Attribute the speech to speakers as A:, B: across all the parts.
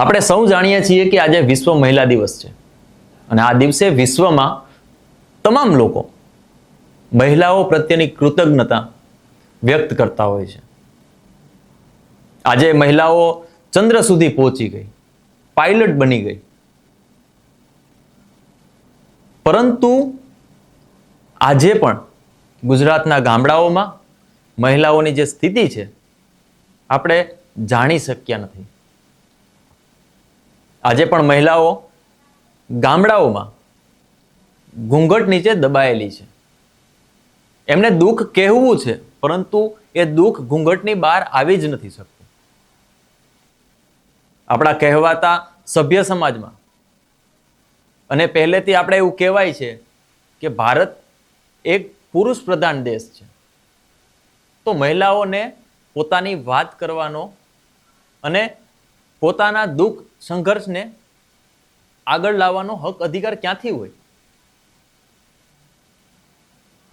A: આપણે સૌ જાણીએ છીએ કે આજે વિશ્વ મહિલા દિવસ છે અને આ દિવસે વિશ્વમાં તમામ લોકો મહિલાઓ પ્રત્યેની કૃતજ્ઞતા વ્યક્ત કરતા હોય છે. આજે મહિલાઓ ચંદ્ર સુધી પહોંચી ગઈ, પાયલટ બની ગઈ, પરંતુ આજે પણ ગુજરાતના ગામડાઓમાં મહિલાઓની જે સ્થિતિ છે આપણે જાણી શક્યા નથી. આજે પણ મહિલાઓ ગામડાઓમાં ઘૂંઘટ નીચે દબાયેલી છે. એમને દુઃખ કહેવું છે, પરંતુ એ દુઃખ ઘૂંઘટની બહાર આવી જ નથી શકતું. આપણા કહેવાતા સભ્ય સમાજમાં અને પહેલેથી આપણે એવું કહેવાય છે કે ભારત એક પુરુષ પ્રધાન દેશ છે, તો મહિલાઓને પોતાની વાત કરવાનો અને પોતાના દુઃખ સંઘર્ષને આગળ લાવવાનો હક અધિકાર ક્યાંથી હોય?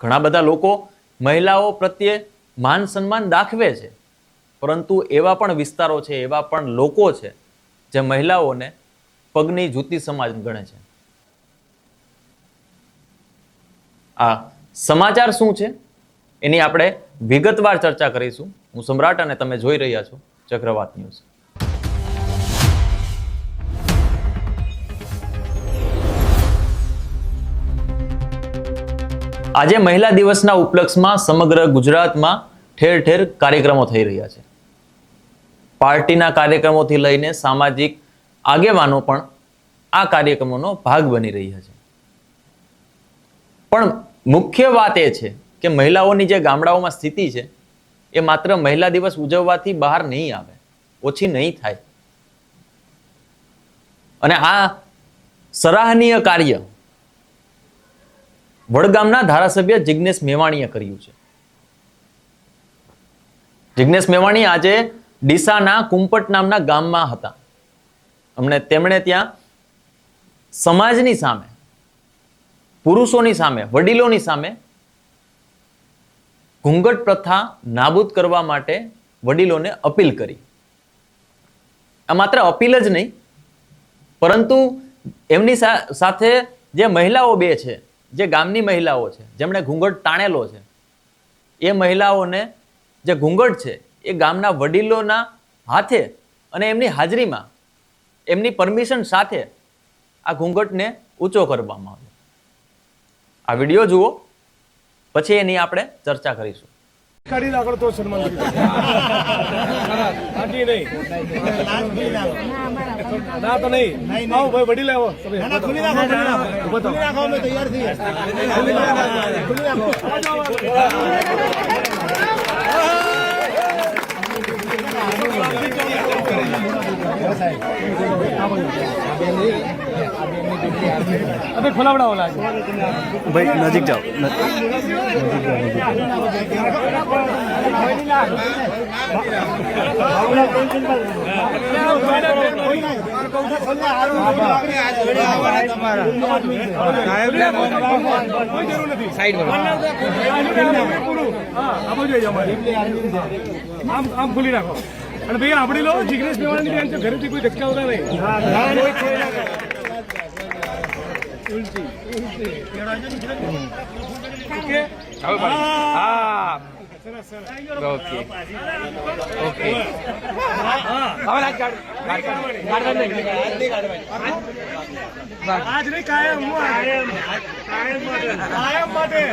A: ઘણા બધા લોકો મહિલાઓ પ્રત્યે માન સન્માન દાખવે છે, પરંતુ એવા પણ વિસ્તારો છે, એવા પણ લોકો છે જે મહિલાઓને પગની જૂતી સમાજ ગણે છે. આ સમાચાર શું છે એની આપણે વિગતવાર ચર્ચા કરીશું. હું સમ્રાટ અને તમે જોઈ રહ્યા છો ચક્રવાત ન્યૂઝ. આજે મહિલા દિવસના ઉપલક્ષમાં સમગ્ર ગુજરાતમાં ઠેર ઠેર કાર્યક્રમો થઈ રહ્યા છે. પાર્ટીના કાર્યક્રમોથી લઈને સામાજિક આગેવાનો પણ આ કાર્યક્રમોનો ભાગ બની રહ્યા છે. પણ મુખ્ય વાત એ છે કે મહિલાઓની જે ગામડાઓમાં સ્થિતિ છે એ માત્ર મહિલા દિવસ ઉજવવાથી બહાર નહીં આવે, ઓછી નહીં થાય. અને આ સરાહનીય કાર્ય વડગામના ધારાસભ્ય જિગ્નેશ મેવાણીએ કર્યું છે. જિગ્નેશ મેવાણી આજે ડીસાના કુંપટ નામના ગામમાં હતા. તેમણે ત્યાં સમાજની સામે, પુરુષોની સામે, વડીલોની સામે ઘૂંઘટ પ્રથા નાબૂદ કરવા માટે વડીલોને અપીલ કરી. આ માત્ર અપીલ જ નહીં, પરંતુ એમની સાથે જે મહિલાઓ બે છે, જે ગામની મહિલાઓ છે, જેમણે ઘૂંઘટ તાણેલો છે, એ મહિલાઓને જે ઘૂંઘટ છે એ ગામના વડીલોના હાથે અને એમની હાજરીમાં, એમની પરમિશન સાથે આ ઘૂંઘટને ઊંચો કરવામાં આવ્યો. આ વિડીયો જુઓ, પછી એની આપણે ચર્ચા કરીશું.
B: કાઢી નાખો તો સન્માન ના તો નહીં. આવો ભાઈ, વડીલ આવો. ખુલ્લી નાખો, અમે તૈયાર છીએ. અબે ખોલાવડાવો લાગે
C: ભાઈ, નજીક જાઓ.
B: આમ ખુલી રાખો. અને ભાઈ આપણે લો જિગ્નેશ મેવાણીની બેન છે, ઘરેથી કોઈ ધક્કા હોતા નહીં. આજ નહીં, કાયમ માટે.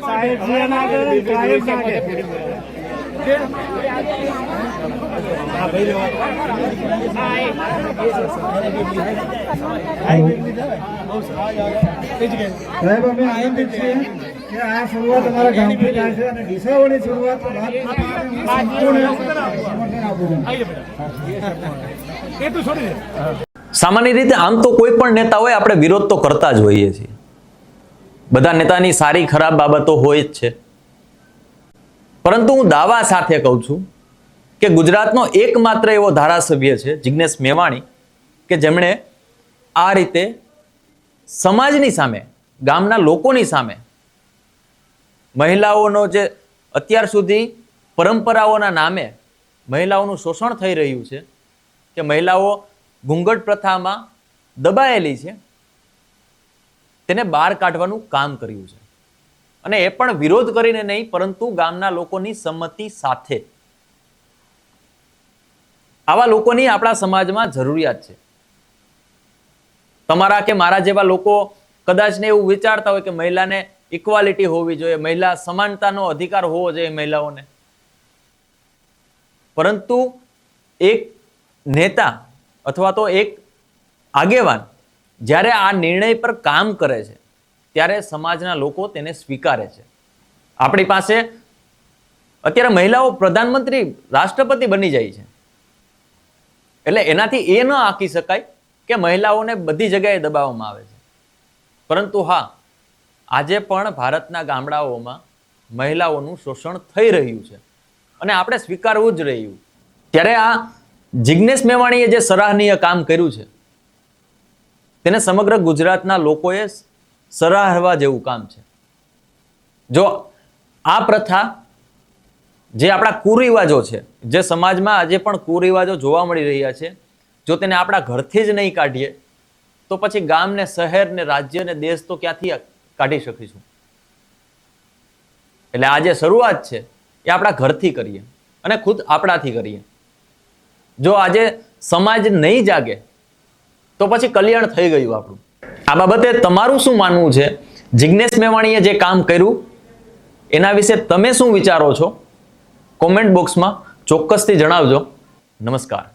B: સાહેબ અમે આનંદિત છીએ કે આ શરૂઆત અમારા ગામથી થાય છે અને ડીસાઓની શરૂઆત
A: સામાન્ય રીતે આમ તો કોઈ પણ નેતા હોય આપણે વિરોધ તો કરતા જ હોઈએ છીએ. બધા નેતાની સારી ખરાબ બાબતો હોય જ છે, પરંતુ હું દાવા સાથે કહું છું કે ગુજરાતનો એકમાત્ર એવો ધારાસભ્ય છે જિગ્નેશ મેવાણી કે જેમણે આ રીતે સમાજની સામે, ગામના લોકોની સામે, મહિલાઓનો જે અત્યાર સુધી પરંપરાઓના નામે મહિલાઓનું શોષણ થઈ રહ્યું છે, કે મહિલાઓ ઘૂંઘટ પ્રથામાં દબાયેલી છે, તેને બહાર કાઢવાનું કામ કર્યું છે. અને એ પણ વિરોધ કરીને નહીં, પરંતુ ગામના લોકોની સંમતિ સાથે. આવા લોકોની આપણા સમાજમાં જરૂરિયાત છે. તમારા કે મારા જેવા લોકો કદાચ ને એવું વિચારતા હોય કે મહિલાને ઇક્વાલિટી હોવી જોઈએ, મહિલા સમાનતાનો અધિકાર હોવો જોઈએ મહિલાઓને. પરંતુ એક નેતા અથવા તો એક આગેવાન જ્યારે આ નિર્ણય પર કામ કરે છે, ત્યારે સમાજના લોકો તેને સ્વીકારે છે. આપણી પાસે અત્યારે મહિલાઓ પ્રધાનમંત્રી, રાષ્ટ્રપતિ બની જાય છે. એટલે એનાથી એ ન આંકી શકાય કે મહિલાઓને બધી જગ્યાએ દબાવવામાં આવે છે. પરંતુ હા, આજે પણ ભારતના ગામડાઓમાં મહિલાઓનું શોષણ થઈ રહ્યું છે અને આપણે સ્વીકારવું જ રહ્યું. ત્યારે આ જિજ્ઞેશ મેવાણીએ જે સરાહનીય કામ કર્યું છે, તેને સમગ્ર ગુજરાતના લોકોએ સરાહવા જેવું કામ છે. જો આ પ્રથા, જે આપણા કુરિવાજો છે, જે સમાજમાં આજે પણ કુરિવાજો જોવા મળી રહ્યા છે, જો તેને આપણા ઘરથી જ નહીં કાઢીએ તો પછી ગામ ને શહેર ને રાજ્ય ને દેશ તો ક્યાંથી કાઢી શકીશું. એટલે આ જે શરૂઆત છે એ આપણા ઘરથી કરીએ અને ખુદ આપણાથી કરીએ. જો આજે સમાજ નહીં જાગે તો પછી કલ્યાણ થઈ ગયું આપણું. આ બાબતે તમારું શું માનવું છે? જિજ્ઞેશ મેવાણીએ જે કામ કર્યું એના વિશે તમે શું વિચારો છો? કોમેન્ટ બોક્સમાં ચોક્કસથી જણાવજો. નમસ્કાર.